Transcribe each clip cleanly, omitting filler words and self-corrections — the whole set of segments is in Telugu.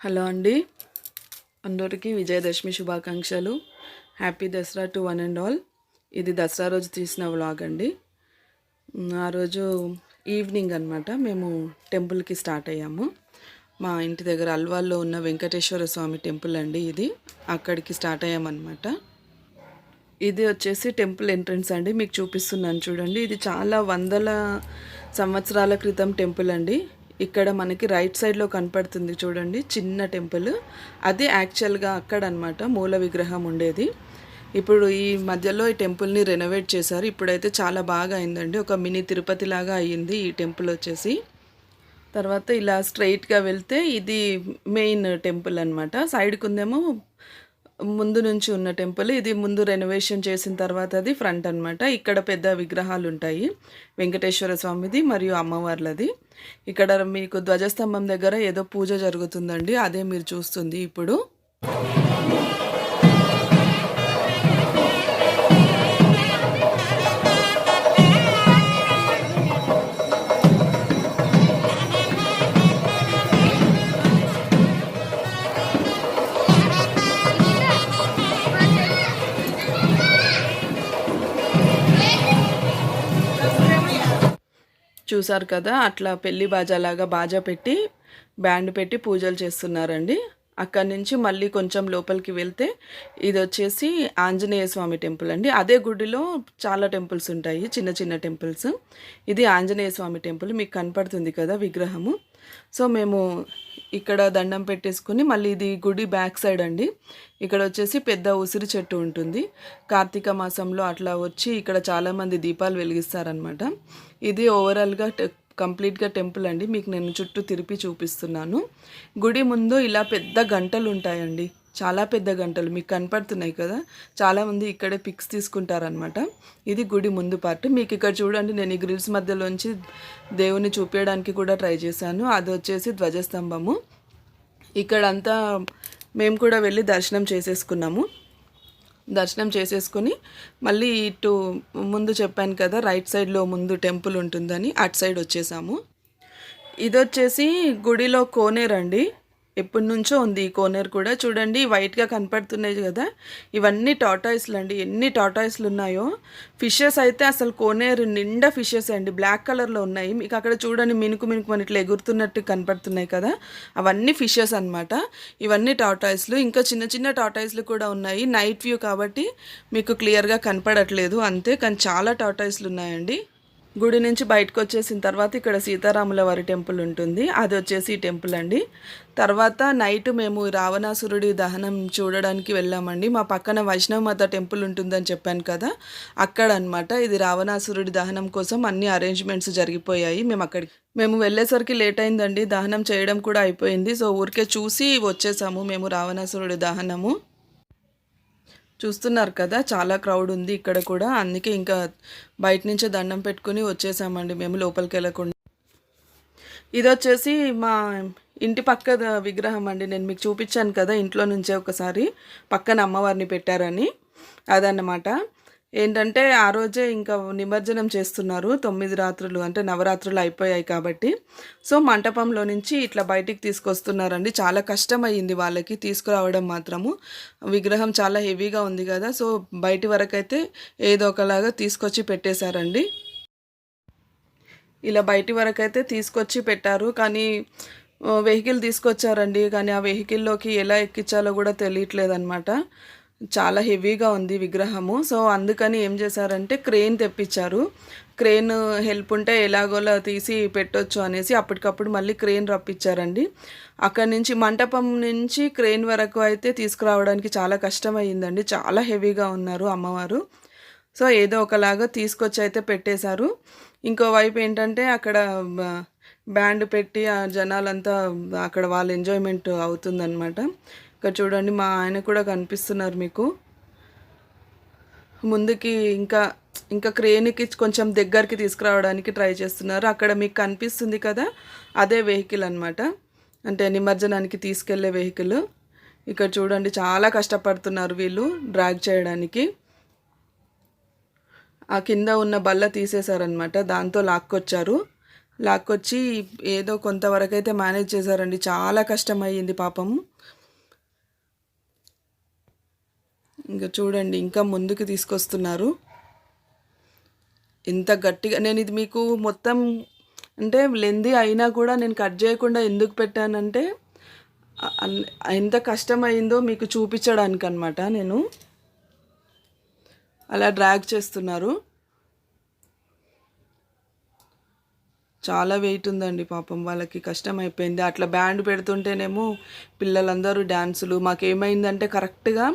హలో అండి, అందరికీ విజయదశమి శుభాకాంక్షలు. Happy Dasara to one and all. ఇది దసరా రోజు తీసిన వ్లాగ్ అండి. ఆ రోజు ఈవినింగ్ అనమాట మేము టెంపుల్కి స్టార్ట్ అయ్యాము. మా ఇంటి దగ్గర అల్వాల్లో ఉన్న వెంకటేశ్వర స్వామి టెంపుల్ అండి ఇది. అక్కడికి స్టార్ట్ అయ్యామన్నమాట. ఇది వచ్చేసి టెంపుల్ ఎంట్రన్స్ అండి, మీకు చూపిస్తున్నాను చూడండి. ఇది చాలా వందల సంవత్సరాల క్రితం టెంపుల్ అండి. ఇక్కడ మనకి రైట్ సైడ్లో కనపడుతుంది చూడండి, చిన్న టెంపుల్. అది యాక్చువల్గా అక్కడ అనమాట మూల విగ్రహం ఉండేది. ఇప్పుడు ఈ మధ్యలో ఈ టెంపుల్ని రెనోవేట్ చేశారు. ఇప్పుడైతే చాలా బాగా అయిందండి, ఒక మినీ తిరుపతి లాగా అయ్యింది ఈ టెంపుల్ వచ్చేసి. తర్వాత ఇలా స్ట్రైట్గా వెళ్తే ఇది మెయిన్ టెంపుల్ అనమాట. సైడ్కి ఉందేమో ముందు నుంచి ఉన్న టెంపుల్. ఇది ముందు రెనోవేషన్ చేసిన తర్వాత అది ఫ్రంట్ అనమాట. ఇక్కడ పెద్ద విగ్రహాలు ఉంటాయి, వెంకటేశ్వర స్వామిది మరియు అమ్మవార్లది. ఇక్కడ మీకు ధ్వజస్తంభం దగ్గర ఏదో పూజ జరుగుతుందండి, అదే మీరు చూస్తుంది ఇప్పుడు. చూసారు కదా, అట్లా పెళ్లి బాజాలాగా బాజా పెట్టి బ్యాండ్ పెట్టి పూజలు చేస్తున్నారండి. అక్కడి నుంచి మళ్ళీ కొంచెం లోపలికి వెళ్తే ఇది వచ్చేసి ఆంజనేయ స్వామి టెంపుల్ అండి. అదే గుడిలో చాలా టెంపుల్స్ ఉంటాయి, చిన్న చిన్న టెంపుల్స్. ఇది ఆంజనేయ స్వామి టెంపుల్, మీకు కనపడుతుంది కదా విగ్రహము. సో మేము ఇక్కడ దండం పెట్టేసుకుని మళ్ళీ ఇది గుడి బ్యాక్ సైడ్ అండి. ఇక్కడ వచ్చేసి పెద్ద ఉసిరి చెట్టు ఉంటుంది. కార్తీక మాసంలో అట్లా వచ్చి ఇక్కడ చాలామంది దీపాలు వెలిగిస్తారనమాట. ఇది ఓవరాల్గా కంప్లీట్గా టెంపుల్ అండి. మీకు నేను చుట్టూ తిరిపి చూపిస్తున్నాను. గుడి ముందు ఇలా పెద్ద గంటలు ఉంటాయండి, చాలా పెద్ద గంటలు మీకు కనపడుతున్నాయి కదా. చాలామంది ఇక్కడే పిక్స్ తీసుకుంటారనమాట. ఇది గుడి ముందు పార్ట్. మీకు ఇక్కడ చూడండి, నేను ఈ గ్రిల్స్ మధ్యలోంచి దేవుని చూపించడానికి కూడా ట్రై చేశాను. అది వచ్చేసి ధ్వజస్తంభము. ఇక్కడంతా మేము కూడా వెళ్ళి దర్శనం చేసేసుకున్నాము. దర్శనం చేసేసుకొని మళ్ళీ ఇటు ముందు చెప్పాను కదా, రైట్ సైడ్లో ముందు టెంపుల్ ఉంటుందని, అటు సైడ్ వచ్చేసాము. ఇది వచ్చేసి గుడిలో కోనేరండి, ఎప్పటి నుంచో ఉంది ఈ కోనేరు కూడా. చూడండి వైట్గా కనపడుతున్నాయి కదా, ఇవన్నీ టాటాయిస్లు అండి. ఎన్ని టాటాయిస్లు ఉన్నాయో. ఫిషెస్ అయితే అసలు కోనేరు నిండా ఫిషెస్ అండి, బ్లాక్ కలర్లో ఉన్నాయి. మీకు అక్కడ చూడండి మినుకు మినుకు మన ఇట్లా ఎగురుతున్నట్టు కనపడుతున్నాయి కదా, అవన్నీ ఫిషెస్ అనమాట. ఇవన్నీ టాటాయిస్లు. ఇంకా చిన్న చిన్న టాటాయిస్లు కూడా ఉన్నాయి. నైట్ వ్యూ కాబట్టి మీకు క్లియర్గా కనపడట్లేదు అంతే, కానీ చాలా టాటాయిస్లు ఉన్నాయండి. గుడి నుంచి బయటకు వచ్చేసిన తర్వాత ఇక్కడ సీతారాముల వారి టెంపుల్ ఉంటుంది, అది వచ్చేసి ఈ టెంపుల్ అండి. తర్వాత నైట్ మేము రావణాసురుడి దహనం చూడడానికి వెళ్ళామండి. మా పక్కన వైష్ణవమాత టెంపుల్ ఉంటుందని చెప్పాను కదా, అక్కడ అనమాట. ఇది రావణాసురుడి దహనం కోసం అన్ని అరేంజ్మెంట్స్ జరిగిపోయాయి. మేము వెళ్ళేసరికి లేట్ అయిందండి, దహనం చేయడం కూడా అయిపోయింది. సో ఊరికే చూసి వచ్చేసాము మేము రావణాసురుడి దహనము. చూస్తున్నారు కదా, చాలా క్రౌడ్ ఉంది ఇక్కడ కూడా. అందుకే ఇంకా బయట నుంచే దండం పెట్టుకుని వచ్చేసామండి మేము, లోపలికి వెళ్ళకుండా. ఇది వచ్చేసి మా ఇంటి పక్క విగ్రహం అండి. నేను మీకు చూపించాను కదా ఇంట్లో నుంచే ఒకసారి పక్కన అమ్మవారిని పెట్టారని, అదన్నమాట. ఏంటంటే ఆ రోజే ఇంకా నిమజ్జనం చేస్తున్నారు. 9 రాత్రులు అంటే నవరాత్రులు అయిపోయాయి కాబట్టి. సో మంటపంలో నుంచి ఇట్లా బయటికి తీసుకొస్తున్నారండి. చాలా కష్టమయ్యింది వాళ్ళకి తీసుకురావడం మాత్రము. విగ్రహం చాలా హెవీగా ఉంది కదా, సో బయటి వరకైతే ఏదో ఒకలాగా తీసుకొచ్చి పెట్టేశారండి. ఇలా బయటి వరకైతే తీసుకొచ్చి పెట్టారు, కానీ వెహికల్ తీసుకొచ్చారండి. కానీ ఆ వెహికల్లోకి ఎలా ఎక్కించాలో కూడా తెలియట్లేదన్నమాట. చాలా హెవీగా ఉంది విగ్రహము. సో అందుకని ఏం చేశారంటే క్రేన్ తెప్పించారు. క్రేన్ హెల్ప్ ఉంటే ఎలాగోలా తీసి పెట్టొచ్చు అనేసి అప్పటికప్పుడు మళ్ళీ క్రేన్ రప్పించారండి. అక్కడి నుంచి మంటపం నుంచి క్రేన్ వరకు అయితే తీసుకురావడానికి చాలా కష్టమయ్యిందండి, చాలా హెవీగా ఉన్నారు అమ్మవారు. సో ఏదో ఒకలాగా తీసుకొచ్చి అయితే పెట్టేశారు. ఇంకోవైపు ఏంటంటే అక్కడ బ్యాండ్ పెట్టి ఆ జనాలంతా అక్కడ వాళ్ళ ఎంజాయ్మెంట్ అవుతుందన్నమాట. ఇక్కడ చూడండి మా ఆయన కూడా కనిపిస్తున్నారు మీకు. ముందుకి ఇంకా ఇంకా క్రేన్కి కొంచెం దగ్గరికి తీసుకురావడానికి ట్రై చేస్తున్నారు. అక్కడ మీకు కనిపిస్తుంది కదా, అదే వెహికల్ అనమాట, అంటే నిమజ్జనానికి తీసుకెళ్లే వెహికల్. ఇక్కడ చూడండి చాలా కష్టపడుతున్నారు వీళ్ళు డ్రాగ్ చేయడానికి. ఆ కింద ఉన్న బల్ల తీసేశారనమాట, దాంతో లాక్కొచ్చారు. లాక్కొచ్చి ఏదో కొంతవరకు అయితే మేనేజ్ చేశారండి. చాలా కష్టమయ్యింది పాపం. ఇంకా చూడండి ఇంకా ముందుకు తీసుకొస్తున్నారు. ఇంత గట్టిగా నేను ఇది మీకు మొత్తం అంటే లెంది అయినా కూడా నేను కట్ చేయకుండా ఎందుకు పెట్టానంటే ఎంత కష్టమైందో మీకు చూపించడానికి అనమాట. నేను అలా డ్రాగ్ చేస్తున్నారు. చాలా వెయిట్ ఉందండి పాపం, వాళ్ళకి కష్టం అయిపోయింది. అట్లా బ్యాండ్ పెడుతుంటేనేమో పిల్లలందరూ డ్యాన్సులు. మాకేమైందంటే కరెక్ట్గా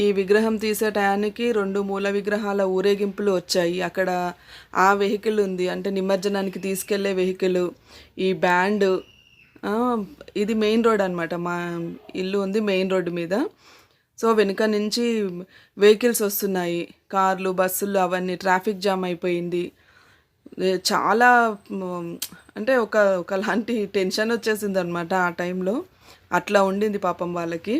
ఈ విగ్రహం తీసే టయానికి 2 మూల విగ్రహాల ఊరేగింపులు వచ్చాయి. అక్కడ ఆ వెహికల్ ఉంది, అంటే నిమజ్జనానికి తీసుకెళ్లే వెహికల్, ఈ బ్యాండ్. ఇది మెయిన్ రోడ్ అనమాట, మా ఇల్లు ఉంది మెయిన్ రోడ్డు మీద. సో వెనుక నుంచి వెహికల్స్ వస్తున్నాయి, కార్లు బస్సులు, అవన్నీ ట్రాఫిక్ జామ్ అయిపోయింది. చాలా అంటే ఒకలాంటి టెన్షన్ వచ్చేసింది అనమాట ఆ టైంలో. అట్లా ఉండింది పాపం వాళ్ళకి.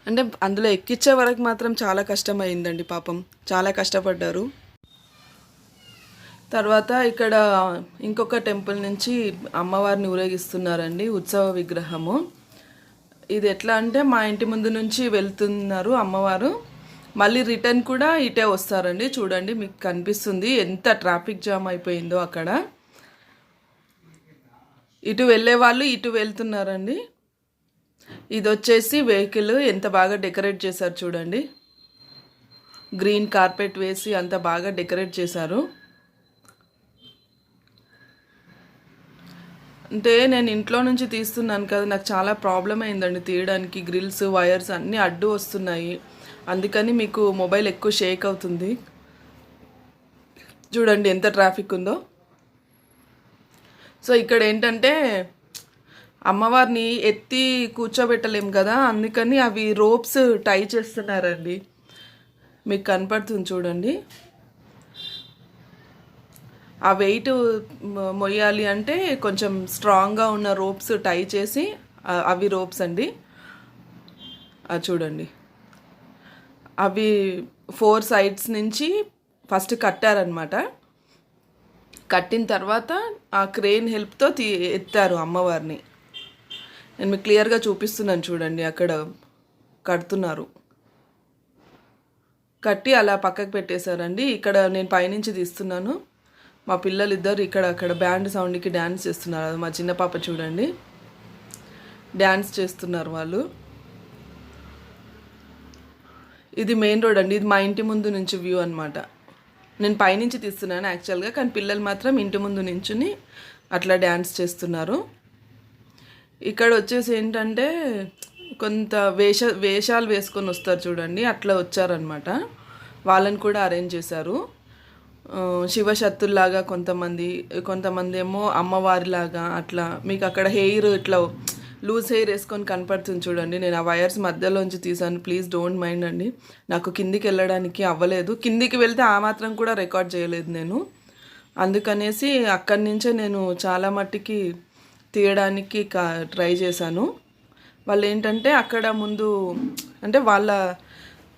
అంటే అందులో ఎక్కించే వరకు మాత్రం చాలా కష్టమైందండి పాపం, చాలా కష్టపడ్డారు. తర్వాత ఇక్కడ ఇంకొక టెంపుల్ నుంచి అమ్మవారిని ఊరేగిస్తున్నారండి, ఉత్సవ విగ్రహము. ఇది ఎట్లా అంటే మా ఇంటి ముందు నుంచి వెళ్తున్నారు అమ్మవారు, మళ్ళీ రిటర్న్ కూడా ఇటే వస్తారండి. చూడండి మీకు కనిపిస్తుంది ఎంత ట్రాఫిక్ జామ్ అయిపోయిందో అక్కడ. ఇటు వెళ్ళే వాళ్ళు ఇటు వెళ్తున్నారండి. ఇది వచ్చేసి వెహికల్ ఎంత బాగా డెకరేట్ చేశారు చూడండి, గ్రీన్ కార్పెట్ వేసి అంత బాగా డెకరేట్ చేశారు. అంటే నేను ఇంట్లో నుంచి తీస్తున్నాను కదా, నాకు చాలా ప్రాబ్లం అయిందండి తీయడానికి. గ్రిల్స్ వైర్స్ అన్నీ అడ్డు వస్తున్నాయి, అందుకని మీకు మొబైల్ ఎక్కువ షేక్ అవుతుంది. చూడండి ఎంత ట్రాఫిక్ ఉందో. సో ఇక్కడ ఏంటంటే అమ్మవారిని ఎత్తి కూర్చోబెట్టలేం కదా, అందుకని అవి రోప్స్ టై చేస్తున్నారండి. మీకు కనపడుతుంది చూడండి. ఆ వెయిట్ మొయ్యాలి అంటే కొంచెం స్ట్రాంగ్గా ఉన్న రోప్స్ టై చేసి, అవి రోప్స్ అండి. చూడండి అవి 4 సైడ్స్ నుంచి ఫస్ట్ కట్టారనమాట. కట్టిన తర్వాత ఆ క్రేన్ హెల్ప్తో ఎత్తారు అమ్మవారిని. నేను మీకు క్లియర్గా చూపిస్తున్నాను చూడండి, అక్కడ కడుతున్నారు. కట్టి అలా పక్కకు పెట్టేశారండి. ఇక్కడ నేను పైనుంచి తీస్తున్నాను. మా పిల్లలు ఇద్దరు అక్కడ బ్యాండ్ సౌండ్కి డ్యాన్స్ చేస్తున్నారు. అది మా చిన్న పాప చూడండి, డ్యాన్స్ చేస్తున్నారు వాళ్ళు. ఇది మెయిన్ రోడ్ అండి, ఇది మా ఇంటి ముందు నుంచి వ్యూ అనమాట. నేను పైనుంచి తీస్తున్నాను యాక్చువల్గా, కానీ పిల్లలు మాత్రం ఇంటి ముందు నించుని అట్లా డ్యాన్స్ చేస్తున్నారు. ఇక్కడ వచ్చేసి ఏంటంటే కొంత వేషాలు వేసుకొని వస్తారు చూడండి, అట్లా వచ్చారనమాట. వాళ్ళని కూడా అరేంజ్ చేశారు. శివశక్తుల్లాగా కొంతమంది ఏమో అమ్మవారిలాగా అట్లా. మీకు అక్కడ హెయిర్ ఇట్లా లూజ్ హెయిర్ వేసుకొని కనపడుతుంది చూడండి. నేను ఆ వైర్స్ మధ్యలోంచి తీసాను, ప్లీజ్ డోంట్ మైండ్ అండి. నాకు కిందికి వెళ్ళడానికి అవ్వలేదు, కిందికి వెళ్తే ఆ మాత్రం కూడా రికార్డ్ చేయలేదు నేను. అందుకనేసి అక్కడి నుంచే నేను చాలా మట్టికి తీయడానికి ట్రై చేశాను. వాళ్ళు ఏంటంటే అక్కడ ముందు అంటే వాళ్ళ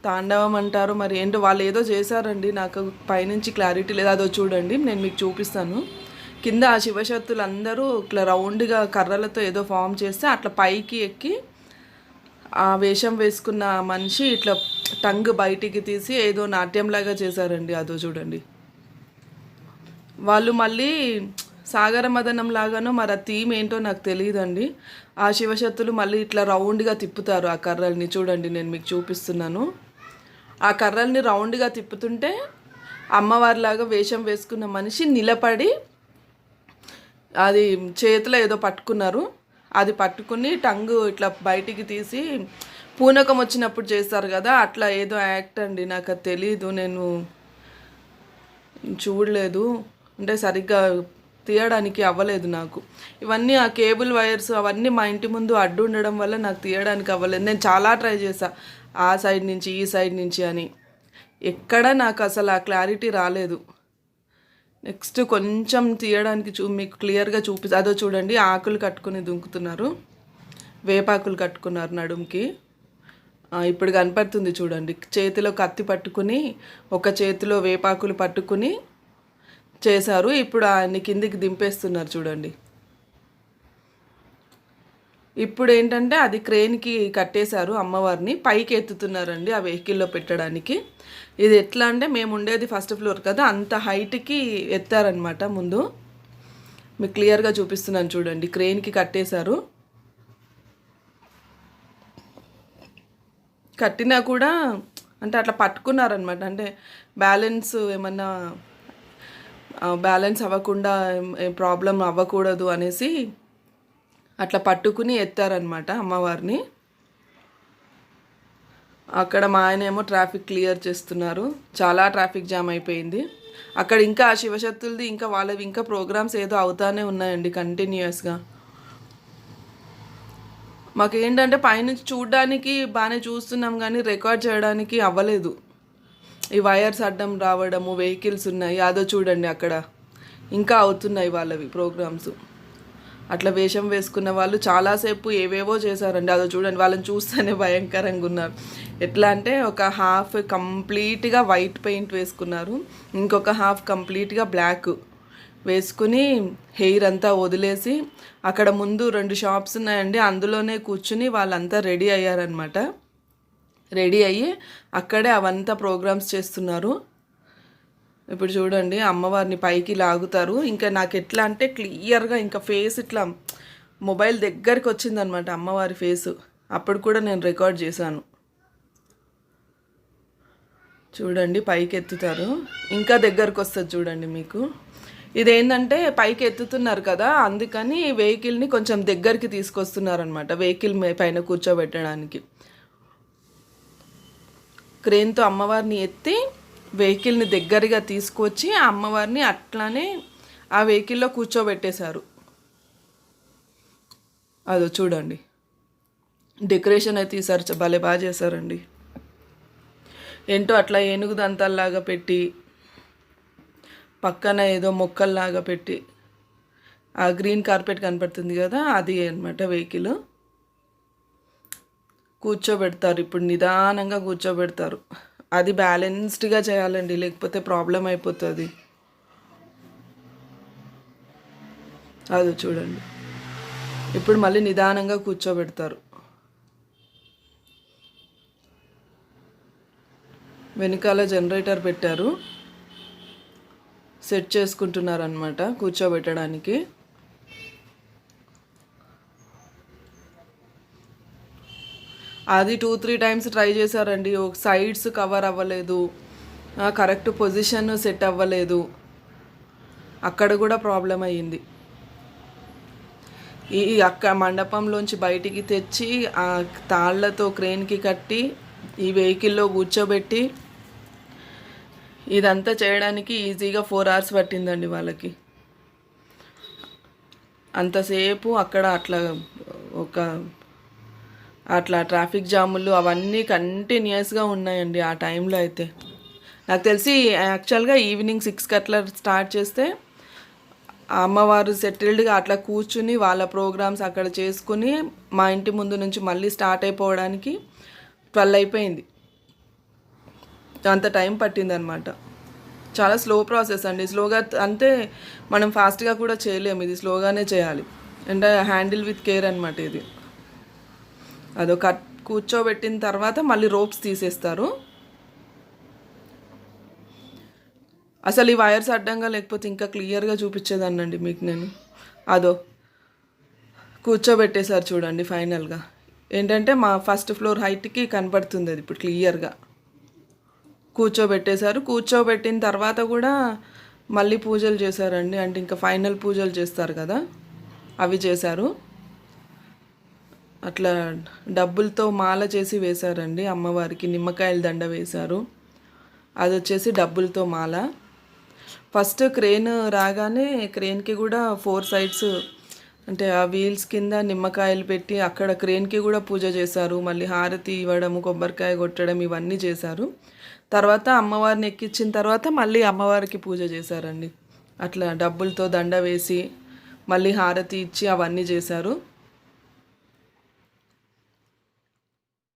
తాండవం అంటారు మరి ఏంటో, వాళ్ళు ఏదో చేశారండి, నాకు పైనుంచి క్లారిటీ లేదు. అదో చూడండి నేను మీకు చూపిస్తాను. కింద ఆ శివశక్తులు అందరూ ఇట్లా రౌండ్గా కర్రలతో ఏదో ఫామ్ చేస్తే అట్లా పైకి ఎక్కి ఆ వేషం వేసుకున్న మనిషి ఇట్లా టంగ్ బయటికి తీసి ఏదో నాట్యంలాగా చేశారండి. అదో చూడండి. వాళ్ళు మళ్ళీ సాగర మదనం లాగానో మరి ఆ థీమ్ ఏంటో నాకు తెలియదండి. ఆ శివశక్తులు మళ్ళీ ఇట్లా రౌండ్గా తిప్పుతారు ఆ కర్రల్ని. చూడండి నేను మీకు చూపిస్తున్నాను. ఆ కర్రల్ని రౌండ్గా తిప్పుతుంటే అమ్మవారిలాగా వేషం వేసుకున్న మనిషి నిలబడి అది చేతిలో ఏదో పట్టుకున్నారు, అది పట్టుకుని టంగు ఇట్లా బయటికి తీసి పూనకం వచ్చినప్పుడు చేస్తారు కదా, అట్లా ఏదో యాక్ట్ అండి. నాకు అది తెలీదు, నేను చూడలేదు, అంటే సరిగ్గా తీయడానికి అవ్వలేదు నాకు. ఇవన్నీ ఆ కేబుల్ వైర్స్ అవన్నీ మా ఇంటి ముందు అడ్డు ఉండడం వల్ల నాకు తీయడానికి అవ్వలేదు. నేను చాలా ట్రై చేశా, ఆ సైడ్ నుంచి ఈ సైడ్ నుంచి అని, ఎక్కడ నాకు అసలు ఆ క్లారిటీ రాలేదు. నెక్స్ట్ కొంచెం తీయడానికి మీకు క్లియర్గా అదో చూడండి, ఆకులు కట్టుకుని దుంకుతున్నారు, వేపాకులు కట్టుకున్నారు నడుముకి. ఇప్పుడు కనపడుతుంది చూడండి, చేతిలో కత్తి పట్టుకుని ఒక చేతిలో వేపాకులు పట్టుకుని చేశారు. ఇప్పుడు ఆయన్ని కిందికి దింపేస్తున్నారు చూడండి. ఇప్పుడు ఏంటంటే అది క్రేన్కి కట్టేశారు, అమ్మవారిని పైకి ఎత్తుతున్నారండి ఆ వెహికల్లో పెట్టడానికి. ఇది ఎట్లా అంటే మేము ఉండేది ఫస్ట్ ఫ్లోర్ కదా, అంత హైట్కి ఎత్తారనమాట. ముందు మీకు క్లియర్గా చూపిస్తున్నాను చూడండి. క్రేన్కి కట్టేశారు. కట్టినా కూడా అంటే అట్లా పట్టుకున్నారనమాట. అంటే బ్యాలెన్స్ ఏమన్నా బ్యాలెన్స్ అవ్వకుండా ప్రాబ్లం అవ్వకూడదు అనేసి అట్లా పట్టుకుని ఎత్తారనమాట అమ్మవారిని. అక్కడ మా ఆయన ఏమో ట్రాఫిక్ క్లియర్ చేస్తున్నారు. చాలా ట్రాఫిక్ జామ్ అయిపోయింది అక్కడ. ఇంకా శివశక్తులది ఇంకా వాళ్ళవి ఇంకా ప్రోగ్రామ్స్ ఏదో అవుతానే ఉన్నాయండి కంటిన్యూస్గా. మాకేంటంటే పైనుంచి చూడడానికి బాగానే చూస్తున్నాం కానీ రికార్డ్ చేయడానికి అవ్వలేదు. ఈ వైర్స్ అడ్డం రావడము, వెహికల్స్ ఉన్నాయి, అదో చూడండి అక్కడ ఇంకా అవుతున్నాయి వాళ్ళవి ప్రోగ్రామ్స్. అట్లా వేషం వేసుకున్న వాళ్ళు చాలాసేపు ఏవేవో చేశారండి. అదో చూడండి, వాళ్ళని చూస్తేనే భయంకరంగా ఉన్నారు. ఎట్లా అంటే ఒక హాఫ్ కంప్లీట్గా వైట్ పెయింట్ వేసుకున్నారు, ఇంకొక హాఫ్ కంప్లీట్గా బ్లాక్ వేసుకుని హెయిర్ అంతా వదిలేసి అక్కడ ముందు 2 షాప్స్ ఉన్నాయండి, అందులోనే కూర్చుని వాళ్ళంతా రెడీ అయ్యారనమాట. రెడీ అయ్యి అక్కడే అవంతా ప్రోగ్రామ్స్ చేస్తున్నారు. ఇప్పుడు చూడండి అమ్మవారిని పైకి లాగుతారు. ఇంకా నాకు ఎట్లా అంటే క్లియర్గా ఇంకా ఫేస్ ఇట్లా మొబైల్ దగ్గరికి వచ్చిందనమాట అమ్మవారి ఫేసు. అప్పుడు కూడా నేను రికార్డ్ చేశాను. చూడండి పైకి ఎత్తుతారు, ఇంకా దగ్గరకు వస్తుంది చూడండి మీకు. ఇదేంటంటే పైకి ఎత్తుతున్నారు కదా, అందుకని వెహికల్ని కొంచెం దగ్గరికి తీసుకొస్తున్నారనమాట, వెహికల్ పైన కూర్చోబెట్టడానికి. క్రేన్తో అమ్మవారిని ఎత్తి వెహికల్ని దగ్గరగా తీసుకొచ్చి ఆ అమ్మవారిని అట్లానే ఆ వెహికల్లో కూర్చోబెట్టేశారు. అదో చూడండి డెకరేషన్ అయితే ఈసారి భలే బాగా చేశారండి. ఏంటో అట్లా ఏనుగు దంతాల్లాగా పెట్టి పక్కన ఏదో మొక్కల్లాగా పెట్టి ఆ గ్రీన్ కార్పెట్ కనపడుతుంది కదా, అది అనమాట వెహికల్. కూర్చోబెడతారు, ఇప్పుడు నిదానంగా కూర్చోబెడతారు. అది బ్యాలెన్స్డ్గా చేయాలండి, లేకపోతే ప్రాబ్లం అయిపోతుంది. అది చూడండి ఇప్పుడు మళ్ళీ నిదానంగా కూర్చోబెడతారు. వెనకాల జనరేటర్ పెట్టారు, సెట్ చేసుకుంటున్నారు అనమాట కూర్చోబెట్టడానికి. అది 2-3 టైమ్స్ ట్రై చేశారండి. సైడ్స్ కవర్ అవ్వలేదు, కరెక్ట్ పొజిషన్ సెట్ అవ్వలేదు, అక్కడ కూడా ప్రాబ్లం అయ్యింది. ఈ మండపంలోంచి బయటికి తెచ్చి ఆ తాళ్లతో క్రేన్కి కట్టి ఈ వెహికల్లో కూర్చోబెట్టి ఇదంతా చేయడానికి ఈజీగా 4 hours పట్టిందండి వాళ్ళకి. అంతసేపు అక్కడ అట్లా ట్రాఫిక్ జాములు అవన్నీ కంటిన్యూస్గా ఉన్నాయండి ఆ టైంలో. అయితే నాకు తెలిసి యాక్చువల్గా ఈవినింగ్ 6కి అట్లా స్టార్ట్ చేస్తే అమ్మవారు సెటిల్డ్గా అట్లా కూర్చుని వాళ్ళ ప్రోగ్రామ్స్ అక్కడ చేసుకుని మా ఇంటి ముందు నుంచి మళ్ళీ స్టార్ట్ అయిపోవడానికి 12 అయిపోయింది. అంత టైం పట్టిందనమాట. చాలా స్లో ప్రాసెస్ అండి. స్లోగా అంటే మనం ఫాస్ట్గా కూడా చేయలేము, ఇది స్లోగానే చేయాలి. అంటే హ్యాండిల్ విత్ కేర్ అనమాట ఇది. అదో కూర్చోబెట్టిన తర్వాత మళ్ళీ రోప్స్ తీసేస్తారు. అసలు ఈ వైర్స్ అడ్డంగా లేకపోతే ఇంకా క్లియర్గా చూపించేదాన్నండి మీకు నేను. అదో కూర్చోబెట్టేశారు చూడండి ఫైనల్గా. ఏంటంటే మా ఫస్ట్ ఫ్లోర్ హైట్కి కనపడుతుంది అది ఇప్పుడు క్లియర్గా. కూర్చోబెట్టేశారు. కూర్చోబెట్టిన తర్వాత కూడా మళ్ళీ పూజలు చేశారండి. అంటే ఇంకా ఫైనల్ పూజలు చేస్తారు కదా, అవి చేశారు. అట్లా డబ్బులతో మాల చేసి వేశారండి అమ్మవారికి. నిమ్మకాయల దండ వేశారు, అది వచ్చేసి డబ్బులతో మాల. ఫస్ట్ క్రేన్ రాగానే క్రేన్కి కూడా 4 sides అంటే ఆ వీల్స్ కింద నిమ్మకాయలు పెట్టి అక్కడ క్రేన్కి కూడా పూజ చేశారు. మళ్ళీ హారతి ఇవ్వడము, కొబ్బరికాయ కొట్టడం ఇవన్నీ చేశారు. తర్వాత అమ్మవారిని ఎక్కించిన తర్వాత మళ్ళీ అమ్మవారికి పూజ చేశారండి. అట్లా డబ్బులతో దండ వేసి మళ్ళీ హారతి ఇచ్చి అవన్నీ చేశారు.